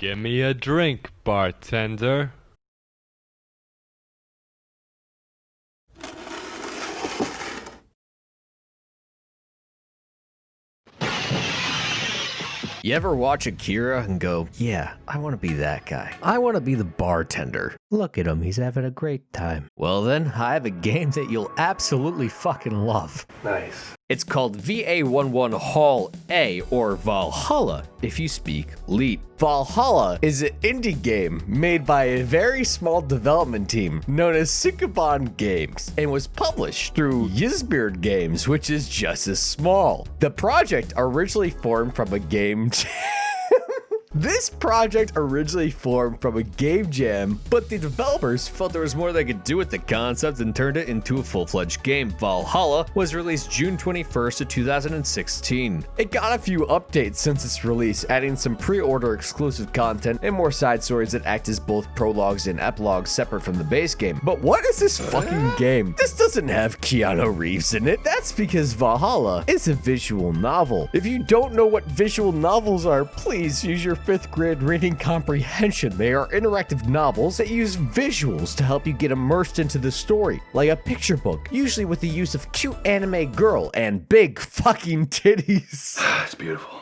Give me a drink, bartender. You ever watch Akira and go, yeah, I want to be that guy. I want to be the bartender. Look at him, he's having a great time. Well then, I have a game that you'll absolutely fucking love. Nice. It's called VA-11 Hall A, or Valhalla, if you speak Leet. Valhalla is an indie game made by a very small development team known as Syncabon Games and was published through Yzbeard Games, which is just as small. The project originally formed from a game This project originally formed from a game jam, but the developers felt there was more they could do with the concept and turned it into a full-fledged game. Valhalla was released June 21st of 2016. It got a few updates since its release, adding some pre-order exclusive content and more side stories that act as both prologues and epilogues separate from the base game. But what is this fucking game? This doesn't have Keanu Reeves in it. That's because Valhalla is a visual novel. If you don't know what visual novels are, please use your 5th grade reading comprehension. They are interactive novels that use visuals to help you get immersed into the story, like a picture book, usually with the use of cute anime girl and big fucking titties. It's beautiful.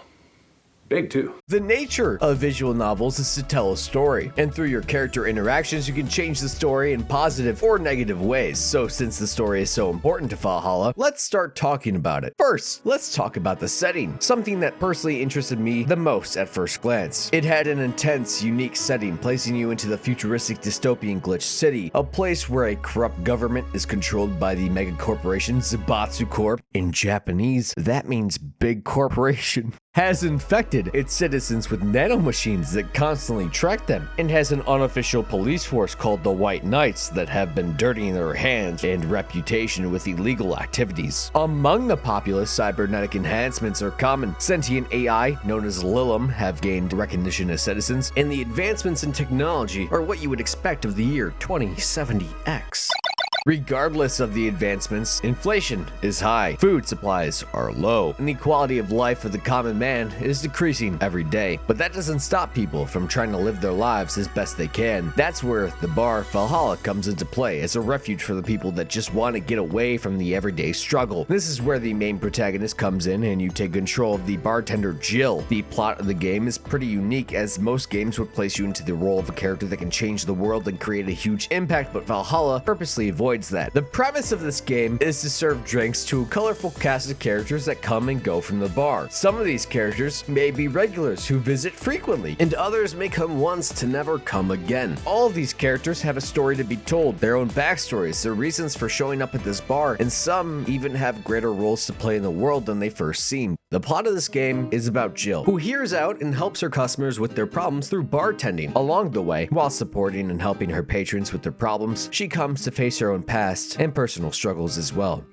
Big too. The nature of visual novels is to tell a story, and through your character interactions you can change the story in positive or negative ways. So since the story is so important to Valhalla, let's start talking about it. First, let's talk about the setting, something that personally interested me the most at first glance. It had an intense, unique setting, placing you into the futuristic dystopian glitch city, a place where a corrupt government is controlled by the mega corporation Zaibatsu Corp. In Japanese, that means big corporation. Has infected its citizens with nanomachines that constantly track them, and has an unofficial police force called the White Knights that have been dirtying their hands and reputation with illegal activities. Among the populace, cybernetic enhancements are common. Sentient AI, known as Lilim, have gained recognition as citizens, and the advancements in technology are what you would expect of the year 2070X. Regardless of the advancements, inflation is high, food supplies are low, and the quality of life for the common man is decreasing every day. But that doesn't stop people from trying to live their lives as best they can. That's where the bar Valhalla comes into play as a refuge for the people that just want to get away from the everyday struggle. This is where the main protagonist comes in and you take control of the bartender Jill. The plot of the game is pretty unique, as most games would place you into the role of a character that can change the world and create a huge impact, but Valhalla purposely avoids that. The premise of this game is to serve drinks to a colorful cast of characters that come and go from the bar. Some of these characters may be regulars who visit frequently, and others may come once to never come again. All of these characters have a story to be told, their own backstories, their reasons for showing up at this bar, and some even have greater roles to play in the world than they first seem. The plot of this game is about Jill, who hears out and helps her customers with their problems through bartending. Along the way, while supporting and helping her patrons with their problems, she comes to face her own past and personal struggles as well.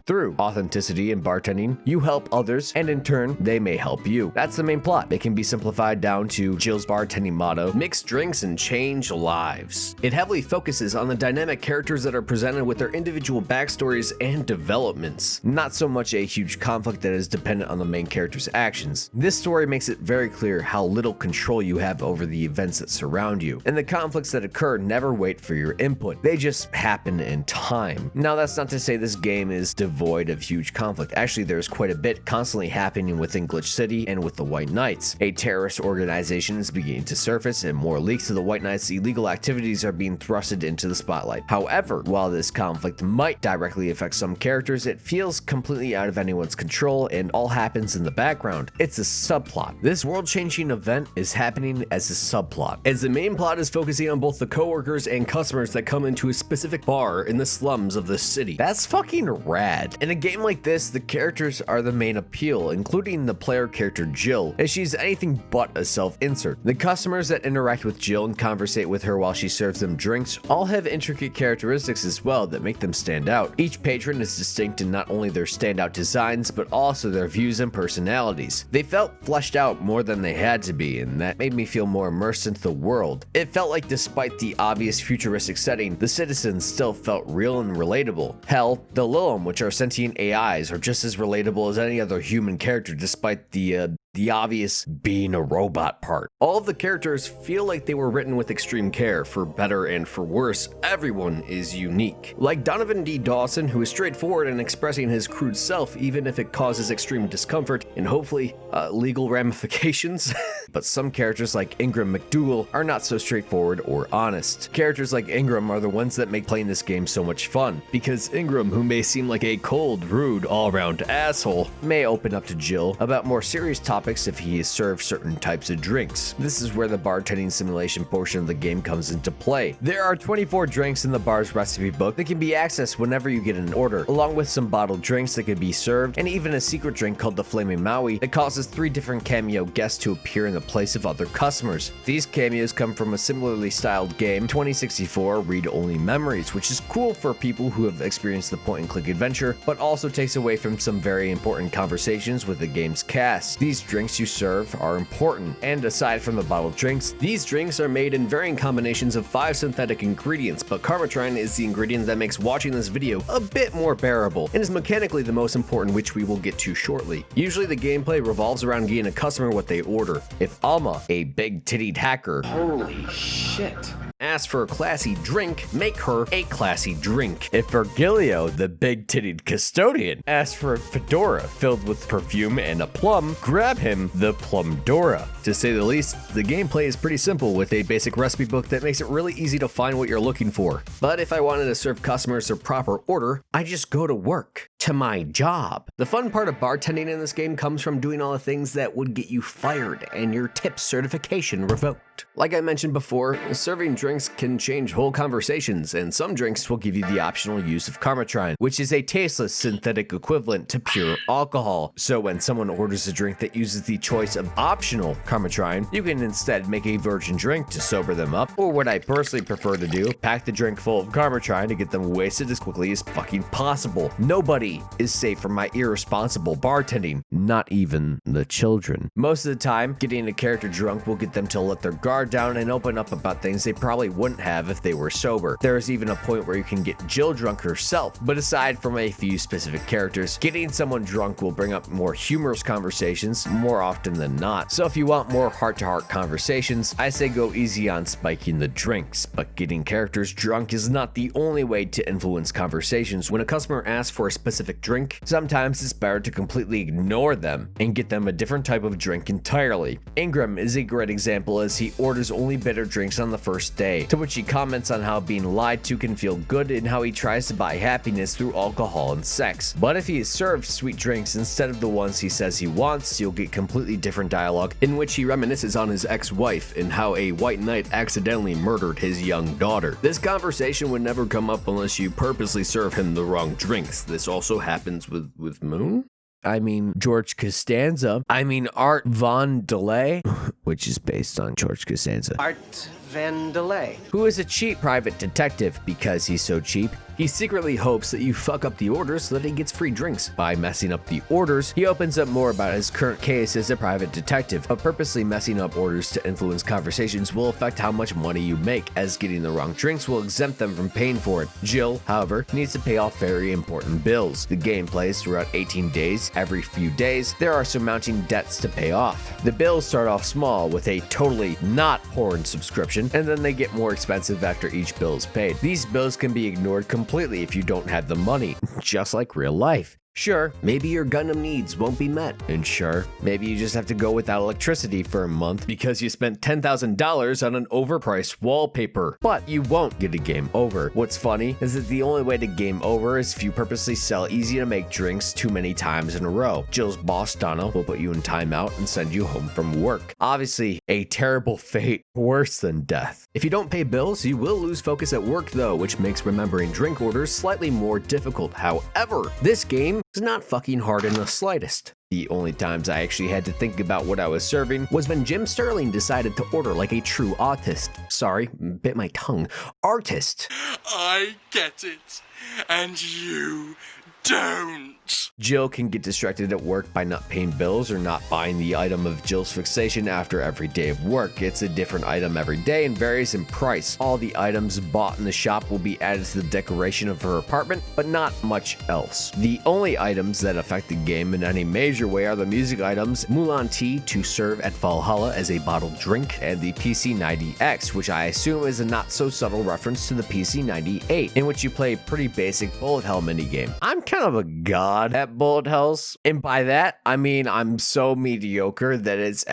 Through authenticity and bartending, you help others, and in turn, they may help you. That's the main plot. It can be simplified down to Jill's bartending motto: mix drinks and change lives. It heavily focuses on the dynamic characters that are presented with their individual backstories and developments, not so much a huge conflict that is dependent on the main character's actions. This story makes it very clear how little control you have over the events that surround you, and the conflicts that occur never wait for your input. They just happen in time. Now, that's not to say this game is devoid of huge conflict. Actually, there's quite a bit constantly happening within Glitch City and with the White Knights. A terrorist organization is beginning to surface, and more leaks of the White Knights' illegal activities are being thrusted into the spotlight. However, while this conflict might directly affect some characters, it feels completely out of anyone's control and all happens in the background. It's a subplot. This world-changing event is happening as a subplot, as the main plot is focusing on both the coworkers and customers that come into a specific bar in the slums of the city. That's fucking rad. In a game like this, the characters are the main appeal, including the player character Jill, as she's anything but a self-insert. The customers that interact with Jill and conversate with her while she serves them drinks all have intricate characteristics as well that make them stand out. Each patron is distinct in not only their standout designs, but also their views and personalities. They felt fleshed out more than they had to be, and that made me feel more immersed into the world. It felt like despite the obvious futuristic setting, the citizens still felt real and relatable. Hell, the Lilim, which are sentient AIs, are just as relatable as any other human character, despite the the obvious being a robot part. All of the characters feel like they were written with extreme care. For better and for worse, everyone is unique. Like Donovan D. Dawson, who is straightforward in expressing his crude self even if it causes extreme discomfort and hopefully legal ramifications. But some characters like Ingram McDougal are not so straightforward or honest. Characters like Ingram are the ones that make playing this game so much fun, because Ingram, who may seem like a cold, rude, all-around asshole, may open up to Jill about more serious topics if he is served certain types of drinks. This is where the bartending simulation portion of the game comes into play. There are 24 drinks in the bar's recipe book that can be accessed whenever you get an order, along with some bottled drinks that can be served, and even a secret drink called the Flaming Maui that causes 3 different cameo guests to appear in the place of other customers. These cameos come from a similarly styled game, 2064 Read-Only Memories, which is cool for people who have experienced the point-and-click adventure, but also takes away from some very important conversations with the game's cast. These drinks you serve are important, and aside from the bottled drinks, these drinks are made in varying combinations of 5 synthetic ingredients, but Karmatrine is the ingredient that makes watching this video a bit more bearable, and is mechanically the most important, which we will get to shortly. Usually the gameplay revolves around getting a customer what they order. If Alma, a big-tittied hacker, Holy shit. asks for a classy drink, make her a classy drink. If Virgilio, the big-tittied custodian, asks for a fedora filled with perfume and a plum, grab him the Plumdora. To say the least, the gameplay is pretty simple with a basic recipe book that makes it really easy to find what you're looking for. But if I wanted to serve customers their proper order, I just go to work, to my job. The fun part of bartending in this game comes from doing all the things that would get you fired and your tip certification revoked. Like I mentioned before, serving drinks can change whole conversations, and some drinks will give you the optional use of Karmatrine, which is a tasteless synthetic equivalent to pure alcohol. So when someone orders a drink that uses the choice of optional Karmatrine, you can instead make a virgin drink to sober them up, or what I personally prefer to do, pack the drink full of Karmatrine to get them wasted as quickly as fucking possible. Nobody is safe from my irresponsible bartending, not even the children. Most of the time, getting a character drunk will get them to let their guard down and open up about things they probably wouldn't have if they were sober. There is even a point where you can get Jill drunk herself, but aside from a few specific characters, getting someone drunk will bring up more humorous conversations more often than not. So if you want more heart-to-heart conversations, I say go easy on spiking the drinks, but getting characters drunk is not the only way to influence conversations. When a customer asks for a specific drink, sometimes it's better to completely ignore them and get them a different type of drink entirely. Ingram is a great example, as he orders only bitter drinks on the first day, to which he comments on how being lied to can feel good and how he tries to buy happiness through alcohol and sex. But if he is served sweet drinks instead of the ones he says he wants, you'll get completely different dialogue in which he reminisces on his ex-wife and how a white knight accidentally murdered his young daughter. This conversation would never come up unless you purposely serve him the wrong drinks. This also happens with Moon? I mean, George Costanza. I mean, Art Von Delay, which is based on George Costanza. Art Van Delay. Who is a cheap private detective. Because he's so cheap, he secretly hopes that you fuck up the orders so that he gets free drinks. By messing up the orders, he opens up more about his current case as a private detective. But purposely messing up orders to influence conversations will affect how much money you make, as getting the wrong drinks will exempt them from paying for it. Jill, however, needs to pay off very important bills. The game plays throughout 18 days. Every few days, there are some mounting debts to pay off. The bills start off small with a totally not porn subscription, and then they get more expensive after each bill is paid. These bills can be ignored completely if you don't have the money, just like real life. Sure, maybe your Gundam needs won't be met. And sure, maybe you just have to go without electricity for a month because you spent $10,000 on an overpriced wallpaper. But you won't get a game over. What's funny is that the only way to game over is if you purposely sell easy to make drinks too many times in a row. Jill's boss, Donna, will put you in timeout and send you home from work. Obviously, a terrible fate, worse than death. If you don't pay bills, you will lose focus at work though, which makes remembering drink orders slightly more difficult. However, this game is not fucking hard in the slightest. The only times I actually had to think about what I was serving was when Jim Sterling decided to order like a true autist. Sorry, bit my tongue. Artist. I get it, and you don't. Jill can get distracted at work by not paying bills or not buying the item of Jill's fixation after every day of work. It's a different item every day and varies in price. All the items bought in the shop will be added to the decoration of her apartment, but not much else. The only items that affect the game in any major way are the music items, Mulan tea to serve at Valhalla as a bottled drink, and the PC-90X, which I assume is a not so subtle reference to the PC-98, in which you play a pretty basic bullet hell minigame. I'm kind of a god at bullet hells, and by that I mean I'm so mediocre that it's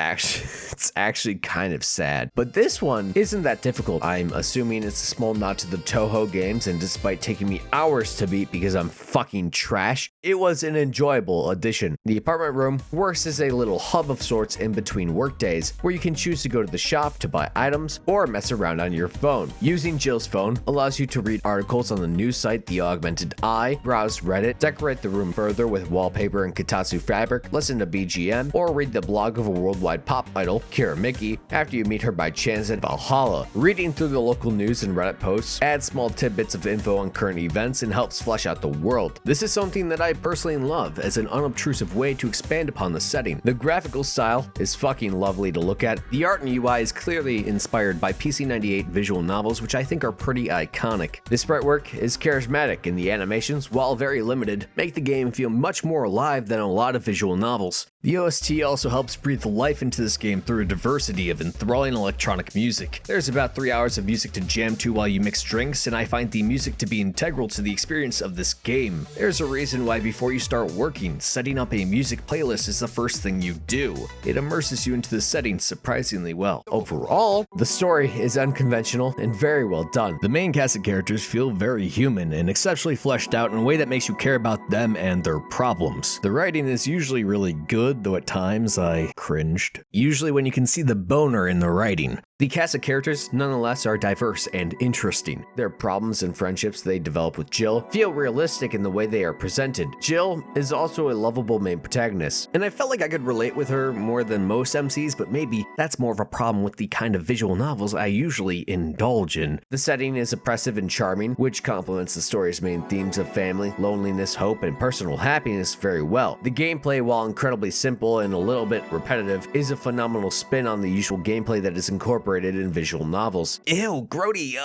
actually kind of sad. But this one isn't that difficult. I'm assuming it's a small nod to the Toho games, and despite taking me hours to beat because I'm fucking trash, it was an enjoyable addition. The apartment room works as a little hub of sorts in between work days, where you can choose to go to the shop to buy items or mess around on your phone. Using Jill's phone allows you to read articles on the news site The Augmented Eye, browse Reddit, decorate the room further with wallpaper and Kotatsu fabric, listen to BGM, or read the blog of a worldwide pop idol, Kira Miki, after you meet her by chance at Valhalla. Reading through the local news and Reddit posts adds small tidbits of info on current events and helps flesh out the world. This is something that I personally love as an unobtrusive way to expand upon the setting. The graphical style is fucking lovely to look at. The art and UI is clearly inspired by PC-98 visual novels, which I think are pretty iconic. The sprite work is charismatic, and the animations, while very limited, make the game feel much more alive than a lot of visual novels. The OST also helps breathe life into this game through a diversity of enthralling electronic music. There's about 3 hours of music to jam to while you mix drinks, and I find the music to be integral to the experience of this game. There's a reason why before you start working, setting up a music playlist is the first thing you do. It immerses you into the setting surprisingly well. Overall, the story is unconventional and very well done. The main cast of characters feel very human and exceptionally fleshed out in a way that makes you care about them and their problems. The writing is usually really good, though at times I cringed. Usually when you can see the boner in the writing. The cast of characters, nonetheless, are diverse and interesting. Their problems and friendships they develop with Jill feel realistic in the way they are presented. Jill is also a lovable main protagonist, and I felt like I could relate with her more than most MCs, but maybe that's more of a problem with the kind of visual novels I usually indulge in. The setting is oppressive and charming, which complements the story's main themes of family, loneliness, hope, and personal happiness very well. The gameplay, while incredibly simple and a little bit repetitive, is a phenomenal spin on the usual gameplay that is incorporated in visual novels. Ew, grody,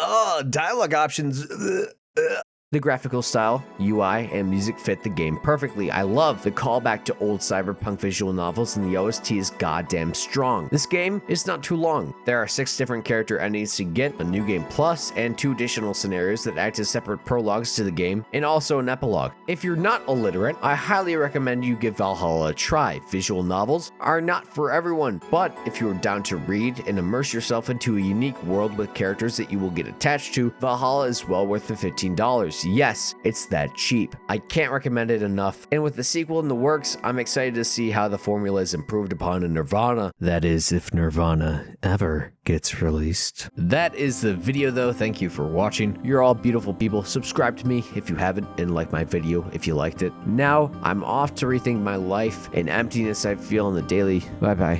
dialogue options. The graphical style, UI, and music fit the game perfectly. I love the callback to old cyberpunk visual novels, and the OST is goddamn strong. This game is not too long. There are 6 different character endings to get, a new game plus, and 2 additional scenarios that act as separate prologues to the game, and also an epilogue. If you're not illiterate, I highly recommend you give Valhalla a try. Visual novels are not for everyone, but if you're down to read and immerse yourself into a unique world with characters that you will get attached to, Valhalla is well worth the $15. Yes, it's that cheap. I can't recommend it enough. And with the sequel in the works, I'm excited to see how the formula is improved upon in Nirvana. That is, if Nirvana ever gets released. That is the video though. Thank you for watching. You're all beautiful people. Subscribe to me if you haven't, and like my video if you liked it. Now, I'm off to rethink my life and emptiness I feel on the daily. Bye bye.